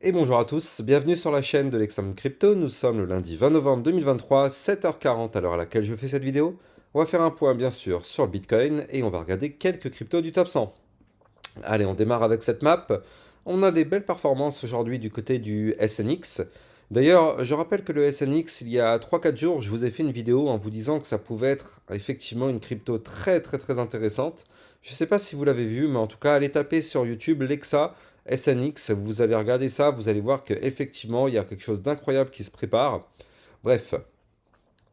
Et bonjour à tous, bienvenue sur la chaîne de l'Examen Crypto. Nous sommes le lundi 20 novembre 2023, 7h40 à l'heure à laquelle je fais cette vidéo. On va faire un point bien sûr sur le Bitcoin et on va regarder quelques cryptos du top 100. Allez, on démarre avec cette map. On a des belles performances aujourd'hui du côté du SNX. D'ailleurs, je rappelle que le SNX, il y a 3-4 jours, je vous ai fait une vidéo en vous disant que ça pouvait être effectivement une crypto très intéressante. Je ne sais pas si vous l'avez vu, mais en tout cas, allez taper sur YouTube Lexa SNX, vous allez regarder ça, vous allez voir qu'effectivement, il y a quelque chose d'incroyable qui se prépare. Bref,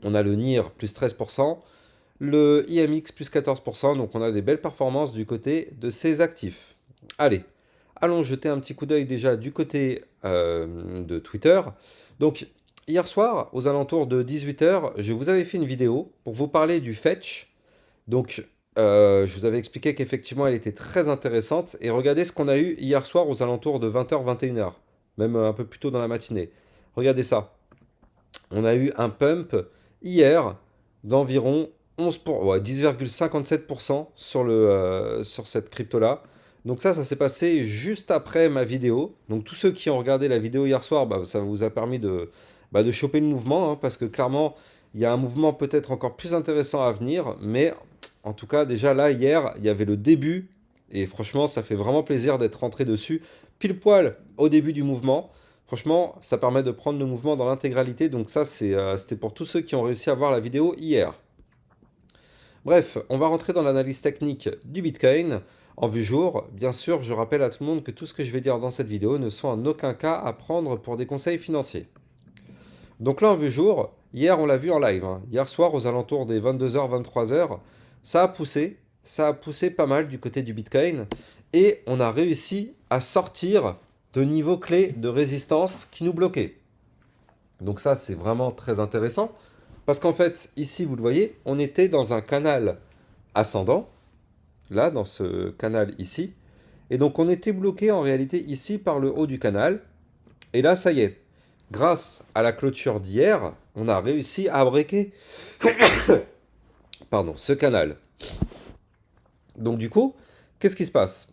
on a le NIR plus 13%, le IMX plus 14%, donc on a des belles performances du côté de ces actifs. Allez, allons jeter un petit coup d'œil déjà du côté de Twitter. Donc, hier soir, aux alentours de 18h, je vous avais fait une vidéo pour vous parler du fetch. Donc, je vous avais expliqué qu'effectivement, elle était très intéressante. Et regardez ce qu'on a eu hier soir aux alentours de 20h, 21h, même un peu plus tôt dans la matinée. Regardez ça. On a eu un pump hier d'environ 10,57% sur cette crypto-là. Donc ça s'est passé juste après ma vidéo. Donc tous ceux qui ont regardé la vidéo hier soir, ça vous a permis de choper le mouvement, hein, parce que clairement, il y a un mouvement peut-être encore plus intéressant à venir. Mais en tout cas, déjà là, hier, il y avait le début. Et franchement, ça fait vraiment plaisir d'être rentré dessus, pile poil au début du mouvement. Franchement, ça permet de prendre le mouvement dans l'intégralité. Donc ça, c'était pour tous ceux qui ont réussi à voir la vidéo hier. Bref, on va rentrer dans l'analyse technique du Bitcoin en vue jour. Bien sûr, je rappelle à tout le monde que tout ce que je vais dire dans cette vidéo ne sont en aucun cas à prendre pour des conseils financiers. Donc là, en vue jour, hier, on l'a vu en live, hein. Hier soir, aux alentours des 22h, 23h, ça a poussé pas mal du côté du Bitcoin. Et on a réussi à sortir de niveaux clés de résistance qui nous bloquaient. Donc ça, c'est vraiment très intéressant. Parce qu'en fait, ici, vous le voyez, on était dans un canal ascendant, là, dans ce canal ici. Et donc, on était bloqué en réalité ici par le haut du canal. Et là, ça y est, grâce à la clôture d'hier, on a réussi à breaker pardon, ce canal. Donc du coup, qu'est-ce qui se passe?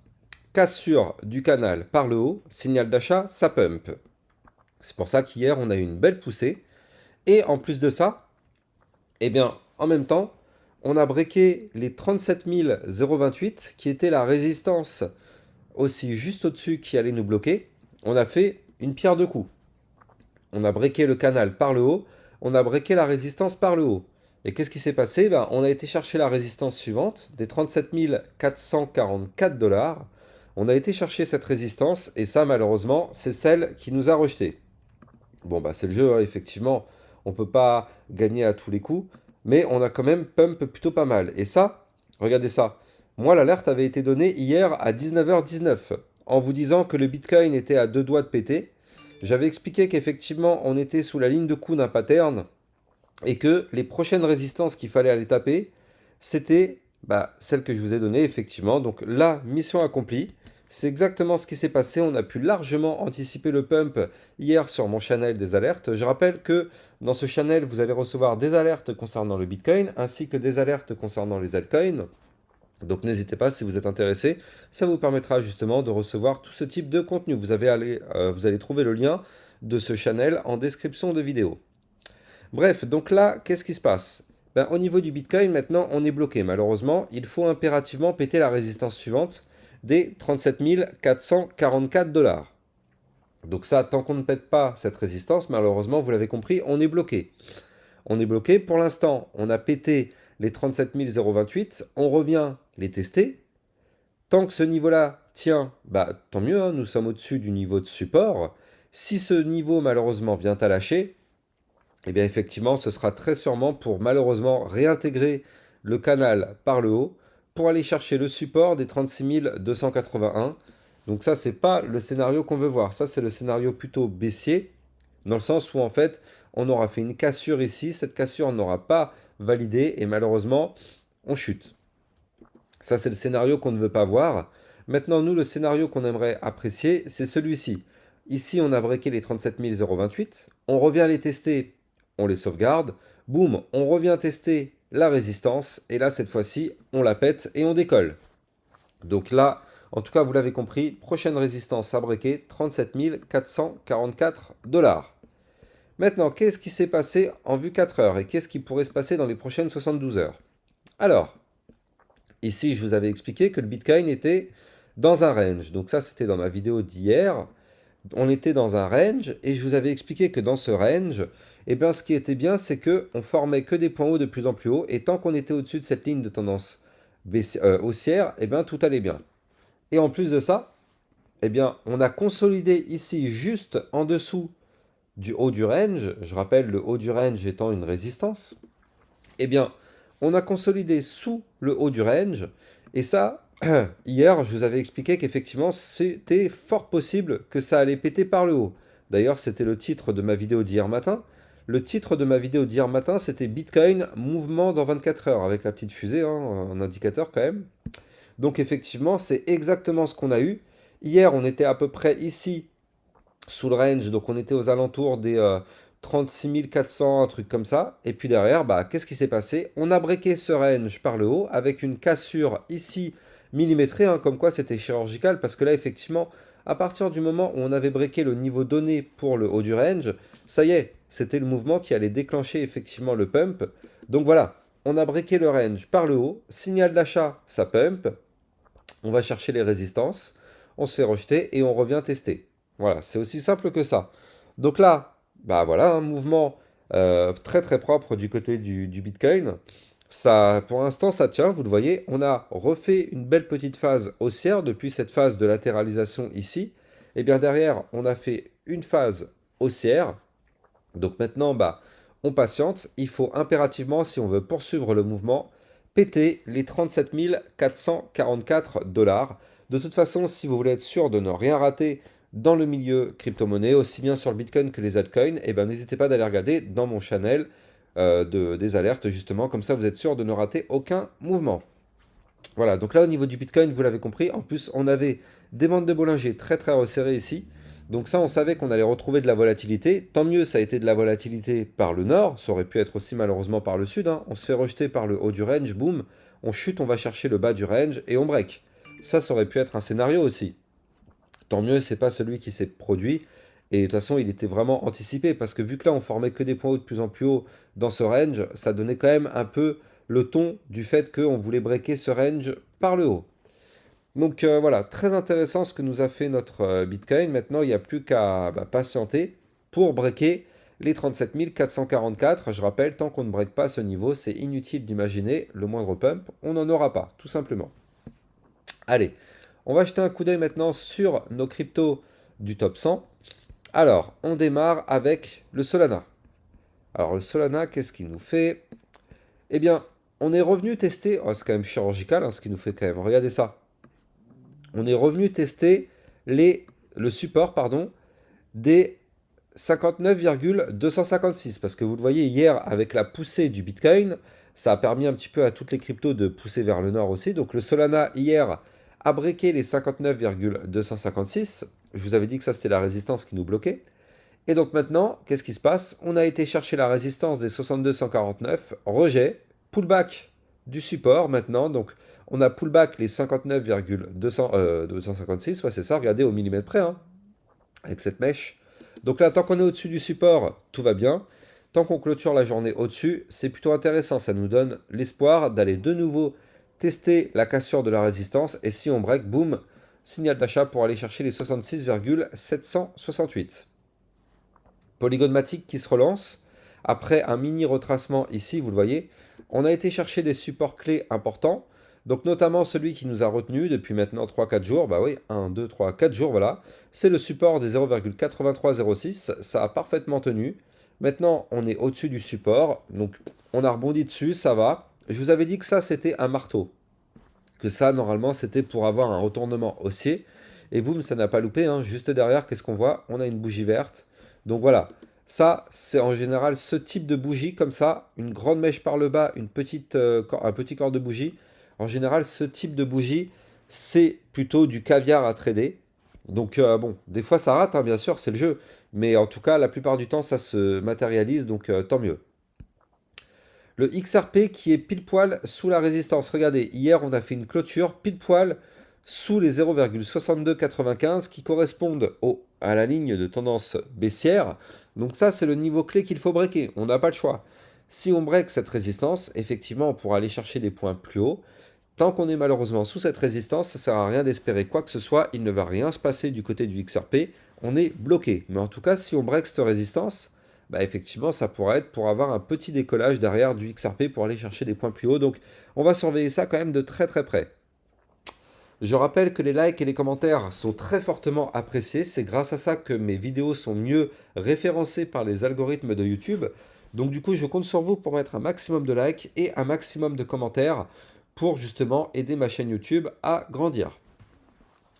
Cassure du canal par le haut, signal d'achat, ça pump. C'est pour ça qu'hier, on a eu une belle poussée. Et en plus de ça, eh bien, en même temps, on a breaké les 37 028 qui était la résistance aussi juste au-dessus qui allait nous bloquer. On a fait une pierre deux coups. On a breaké le canal par le haut, on a breaké la résistance par le haut. Et qu'est-ce qui s'est passé? On a été chercher la résistance suivante, des 37 444 dollars. On a été chercher cette résistance, et ça, malheureusement, c'est celle qui nous a rejeté. Bon, c'est le jeu, hein, effectivement. On ne peut pas gagner à tous les coups, mais on a quand même pump plutôt pas mal. Et ça, regardez ça. Moi, l'alerte avait été donnée hier à 19h19, en vous disant que le Bitcoin était à deux doigts de péter. J'avais expliqué qu'effectivement, on était sous la ligne de coup d'un pattern, et que les prochaines résistances qu'il fallait aller taper, c'était celle que je vous ai donnée, effectivement. Donc la mission accomplie. C'est exactement ce qui s'est passé. On a pu largement anticiper le pump hier sur mon channel des alertes. Je rappelle que dans ce channel, vous allez recevoir des alertes concernant le Bitcoin ainsi que des alertes concernant les altcoins. Donc n'hésitez pas si vous êtes intéressé, ça vous permettra justement de recevoir tout ce type de contenu. Vous allez trouver le lien de ce channel en description de vidéo. Bref, donc là, qu'est-ce qui se passe? Au niveau du Bitcoin, maintenant, on est bloqué. Malheureusement, il faut impérativement péter la résistance suivante des 37 444 dollars. Donc ça, tant qu'on ne pète pas cette résistance, malheureusement, vous l'avez compris, on est bloqué. On est bloqué. Pour l'instant, on a pété les 37 028. On revient les tester. Tant que ce niveau-là tient, tant mieux, hein, nous sommes au-dessus du niveau de support. Si ce niveau, malheureusement, vient à lâcher, eh bien effectivement, ce sera très sûrement pour malheureusement réintégrer le canal par le haut pour aller chercher le support des 36 281. Donc ça, c'est pas le scénario qu'on veut voir. Ça, c'est le scénario plutôt baissier, dans le sens où en fait, on aura fait une cassure ici, cette cassure n'aura pas validé et malheureusement, on chute. Ça, c'est le scénario qu'on ne veut pas voir. Maintenant, nous, le scénario qu'on aimerait apprécier, c'est celui-ci. Ici, on a breaké les 37 028. On revient les tester, on les sauvegarde. Boum, on revient tester la résistance. Et là, cette fois-ci, on la pète et on décolle. Donc là, En tout cas, vous l'avez compris, prochaine résistance à breaker, 37 444 dollars. Maintenant, qu'est-ce qui s'est passé en vue 4 heures et qu'est-ce qui pourrait se passer dans les prochaines 72 heures? Alors, ici, je vous avais expliqué que le Bitcoin était dans un range. Donc ça, c'était dans ma vidéo d'hier. On était dans un range et je vous avais expliqué que dans ce range, eh bien, ce qui était bien, c'est que on formait que des points hauts de plus en plus haut et tant qu'on était au-dessus de cette ligne de tendance haussière, eh bien, tout allait bien. Et en plus de ça, eh bien, on a consolidé ici juste en dessous du haut du range. Je rappelle, le haut du range étant une résistance. Eh bien, on a consolidé sous le haut du range. Et ça, hier, je vous avais expliqué qu'effectivement, c'était fort possible que ça allait péter par le haut. D'ailleurs, c'était le titre de ma vidéo d'hier matin. Le titre de ma vidéo d'hier matin, c'était Bitcoin, mouvement dans 24 heures, avec la petite fusée, hein, un indicateur quand même. Donc effectivement, c'est exactement ce qu'on a eu. Hier, on était à peu près ici, sous le range, donc on était aux alentours des 36 400, un truc comme ça. Et puis derrière, bah, qu'est-ce qui s'est passé? On a breaké ce range par le haut avec une cassure ici millimétrée, hein, comme quoi c'était chirurgical, parce que là, effectivement, à partir du moment où on avait breaké le niveau donné pour le haut du range, ça y est, c'était le mouvement qui allait déclencher effectivement le pump. Donc voilà, on a breaké le range par le haut, signal d'achat, ça pump, on va chercher les résistances, on se fait rejeter et on revient tester. Voilà, c'est aussi simple que ça. Donc là, bah voilà, un mouvement très très propre du côté du Bitcoin. Ça, pour l'instant, ça tient, vous le voyez. On a refait une belle petite phase haussière depuis cette phase de latéralisation ici. Et bien derrière, on a fait une phase haussière. Donc maintenant, bah, on patiente. Il faut impérativement, si on veut poursuivre le mouvement, péter les 37 444 dollars. De toute façon, si vous voulez être sûr de ne rien rater dans le milieu crypto-monnaie, aussi bien sur le Bitcoin que les altcoins, eh ben, n'hésitez pas d'aller regarder dans mon channel des alertes, justement. Comme ça, vous êtes sûr de ne rater aucun mouvement. Voilà, donc là, au niveau du Bitcoin, vous l'avez compris, en plus, on avait des bandes de Bollinger très très resserrées ici. Donc ça, on savait qu'on allait retrouver de la volatilité. Tant mieux, ça a été de la volatilité par le nord. Ça aurait pu être aussi malheureusement par le sud, hein. On se fait rejeter par le haut du range, boum. On chute, on va chercher le bas du range et on break. Ça aurait pu être un scénario aussi. Tant mieux, c'est pas celui qui s'est produit. Et de toute façon, il était vraiment anticipé parce que vu que là, on formait que des points hauts de plus en plus haut dans ce range, ça donnait quand même un peu le ton du fait qu'on voulait breaker ce range par le haut. Donc voilà, très intéressant ce que nous a fait notre Bitcoin. Maintenant, il n'y a plus qu'à patienter pour breaker les 37 444. Je rappelle, tant qu'on ne break pas ce niveau, c'est inutile d'imaginer le moindre pump. On n'en aura pas, tout simplement. Allez, on va jeter un coup d'œil maintenant sur nos cryptos du top 100. Alors, on démarre avec le Solana. Alors, le Solana, qu'est-ce qu'il nous fait? Eh bien, on est revenu tester, oh, c'est quand même chirurgical hein, ce qu'il nous fait quand même, regardez ça. On est revenu tester le support pardon, des 59,256 parce que vous le voyez hier avec la poussée du Bitcoin, ça a permis un petit peu à toutes les cryptos de pousser vers le nord aussi. Donc le Solana hier a breaké les 59,256. Je vous avais dit que ça c'était la résistance qui nous bloquait. Et donc maintenant, qu'est-ce qui se passe? On a été chercher la résistance des 62,149, rejet, pullback du support maintenant. Donc on a pullback les 59,256, ouais c'est ça, regardez au millimètre près, hein, avec cette mèche. Donc là, tant qu'on est au-dessus du support, tout va bien. Tant qu'on clôture la journée au-dessus, c'est plutôt intéressant. Ça nous donne l'espoir d'aller de nouveau tester la cassure de la résistance. Et si on break, boum, signal d'achat pour aller chercher les 66,768. Polygone Matic qui se relance. Après un mini retracement ici, vous le voyez, on a été chercher des supports clés importants. Donc notamment celui qui nous a retenu depuis maintenant 3-4 jours. Bah oui, 1, 2, 3, 4 jours, voilà. C'est le support des 0,8306. Ça a parfaitement tenu. Maintenant, on est au-dessus du support. Donc on a rebondi dessus, ça va. Je vous avais dit que ça, c'était un marteau. Que ça, normalement, c'était pour avoir un retournement haussier. Et boum, ça n'a pas loupé, hein. Juste derrière, qu'est-ce qu'on voit? On a une bougie verte. Donc voilà, ça c'est en général ce type de bougie comme ça, une grande mèche par le bas, un petit corps de bougie. En général, ce type de bougie, c'est plutôt du caviar à trader. Donc bon, des fois ça rate, hein, bien sûr, c'est le jeu. Mais en tout cas, la plupart du temps, ça se matérialise, donc tant mieux. Le XRP qui est pile poil sous la résistance. Regardez, hier on a fait une clôture pile poil sous les 0,6295 qui correspondent à la ligne de tendance baissière. Donc ça, c'est le niveau clé qu'il faut breaker. On n'a pas le choix. Si on break cette résistance, effectivement, on pourra aller chercher des points plus hauts. Tant qu'on est malheureusement sous cette résistance, ça ne sert à rien d'espérer quoi que ce soit. Il ne va rien se passer du côté du XRP. On est bloqué. Mais en tout cas, si on break cette résistance, bah effectivement, ça pourrait être pour avoir un petit décollage derrière du XRP pour aller chercher des points plus hauts. Donc, on va surveiller ça quand même de très très près. Je rappelle que les likes et les commentaires sont très fortement appréciés. C'est grâce à ça que mes vidéos sont mieux référencées par les algorithmes de YouTube. Donc du coup, je compte sur vous pour mettre un maximum de likes et un maximum de commentaires pour justement aider ma chaîne YouTube à grandir.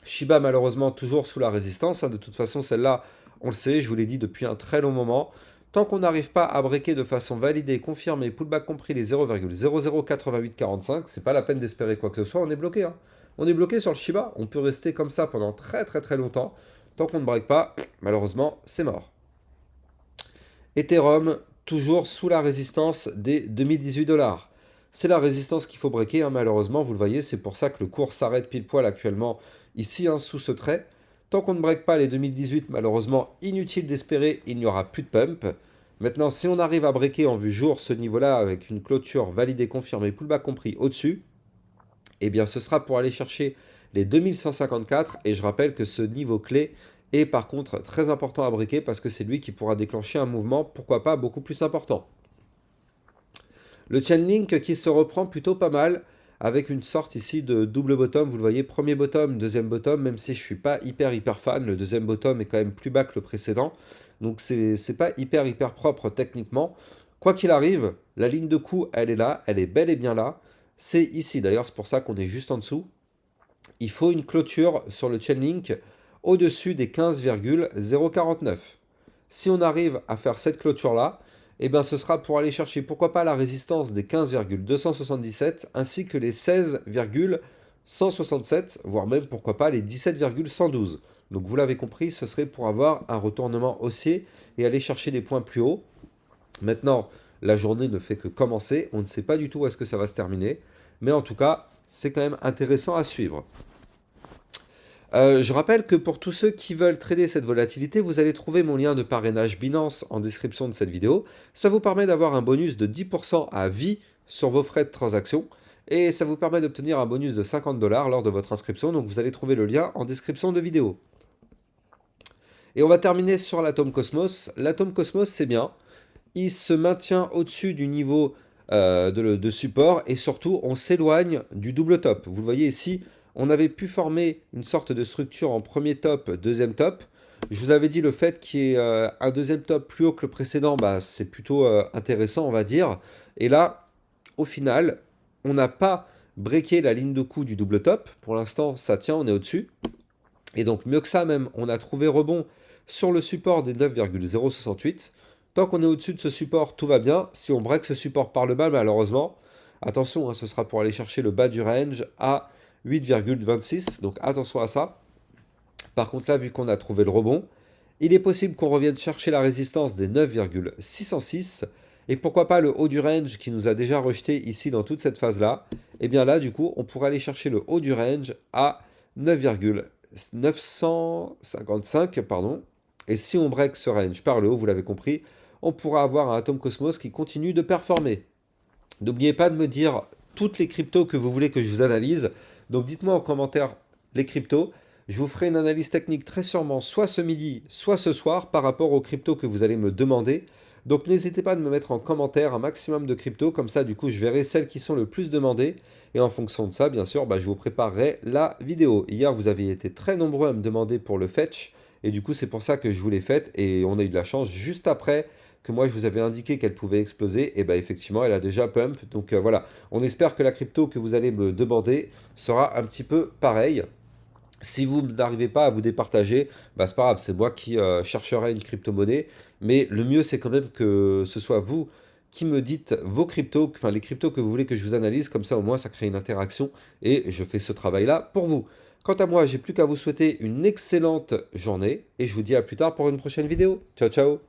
Shiba malheureusement toujours sous la résistance. De toute façon, celle-là, on le sait, je vous l'ai dit depuis un très long moment. Tant qu'on n'arrive pas à breaker de façon validée, confirmée, pullback compris les 0,008845, c'est pas la peine d'espérer quoi que ce soit, on est bloqué. Hein. On est bloqué sur le Shiba, on peut rester comme ça pendant très très très longtemps. Tant qu'on ne break pas, malheureusement, c'est mort. Ethereum, toujours sous la résistance des 2018 $. C'est la résistance qu'il faut breaker, hein, malheureusement, vous le voyez, c'est pour ça que le cours s'arrête pile poil actuellement ici, hein, sous ce trait. Tant qu'on ne break pas les 2018, malheureusement, inutile d'espérer, il n'y aura plus de pump. Maintenant, si on arrive à breaker en vue jour ce niveau-là avec une clôture validée, confirmée, pullback compris au-dessus, eh bien ce sera pour aller chercher les 2154. Et je rappelle que ce niveau clé est par contre très important à breaker parce que c'est lui qui pourra déclencher un mouvement, pourquoi pas, beaucoup plus important. Le Chainlink qui se reprend plutôt pas mal, avec une sorte ici de double bottom, vous le voyez, premier bottom, deuxième bottom, même si je suis pas hyper fan, le deuxième bottom est quand même plus bas que le précédent, donc c'est pas hyper propre techniquement. Quoi qu'il arrive, la ligne de coup, elle est là, elle est bel et bien là, c'est ici, d'ailleurs c'est pour ça qu'on est juste en dessous. Il faut une clôture sur le Chainlink au-dessus des 15,049. Si on arrive à faire cette clôture-là, eh bien ce sera pour aller chercher, pourquoi pas, la résistance des 15,277 ainsi que les 16,167, voire même pourquoi pas les 17,112. Donc vous l'avez compris, ce serait pour avoir un retournement haussier et aller chercher des points plus hauts. Maintenant, la journée ne fait que commencer, on ne sait pas du tout où est-ce que ça va se terminer, mais en tout cas, c'est quand même intéressant à suivre. Je rappelle que pour tous ceux qui veulent trader cette volatilité, vous allez trouver mon lien de parrainage Binance en description de cette vidéo. Ça vous permet d'avoir un bonus de 10% à vie sur vos frais de transaction. Et ça vous permet d'obtenir un bonus de 50 $ lors de votre inscription. Donc vous allez trouver le lien en description de vidéo. Et on va terminer sur l'Atom Cosmos. L'Atom Cosmos, c'est bien. Il se maintient au-dessus du niveau de support. Et surtout, on s'éloigne du double top. Vous le voyez ici, on avait pu former une sorte de structure en premier top, deuxième top. Je vous avais dit le fait qu'il y ait un deuxième top plus haut que le précédent, bah, c'est plutôt intéressant, on va dire. Et là, au final, on n'a pas breaké la ligne de coup du double top. Pour l'instant, ça tient, on est au-dessus. Et donc, mieux que ça même, on a trouvé rebond sur le support des 9,068. Tant qu'on est au-dessus de ce support, tout va bien. Si on break ce support par le bas, malheureusement, attention, hein, ce sera pour aller chercher le bas du range à 8,26, donc attention à ça. Par contre là, vu qu'on a trouvé le rebond, il est possible qu'on revienne chercher la résistance des 9,606, et pourquoi pas le haut du range qui nous a déjà rejeté ici dans toute cette phase-là. Et bien là, du coup, on pourrait aller chercher le haut du range à 9,955, pardon. Et si on break ce range par le haut, vous l'avez compris, on pourra avoir un Atom Cosmos qui continue de performer. N'oubliez pas de me dire toutes les cryptos que vous voulez que je vous analyse. Donc dites-moi en commentaire les cryptos. Je vous ferai une analyse technique très sûrement soit ce midi, soit ce soir par rapport aux cryptos que vous allez me demander. Donc n'hésitez pas à me mettre en commentaire un maximum de cryptos. Comme ça, du coup, je verrai celles qui sont le plus demandées. Et en fonction de ça, bien sûr, je vous préparerai la vidéo. Hier, vous avez été très nombreux à me demander pour le fetch. Et du coup, c'est pour ça que je vous l'ai faite. Et on a eu de la chance juste après que moi je vous avais indiqué qu'elle pouvait exploser, et bien effectivement elle a déjà pump. Donc voilà, on espère que la crypto que vous allez me demander sera un petit peu pareille. Si vous n'arrivez pas à vous départager, c'est pas grave, c'est moi qui chercherai une crypto-monnaie. Mais le mieux c'est quand même que ce soit vous qui me dites vos cryptos, enfin les cryptos que vous voulez que je vous analyse, comme ça au moins ça crée une interaction et je fais ce travail-là pour vous. Quant à moi, j'ai plus qu'à vous souhaiter une excellente journée et je vous dis à plus tard pour une prochaine vidéo. Ciao ciao.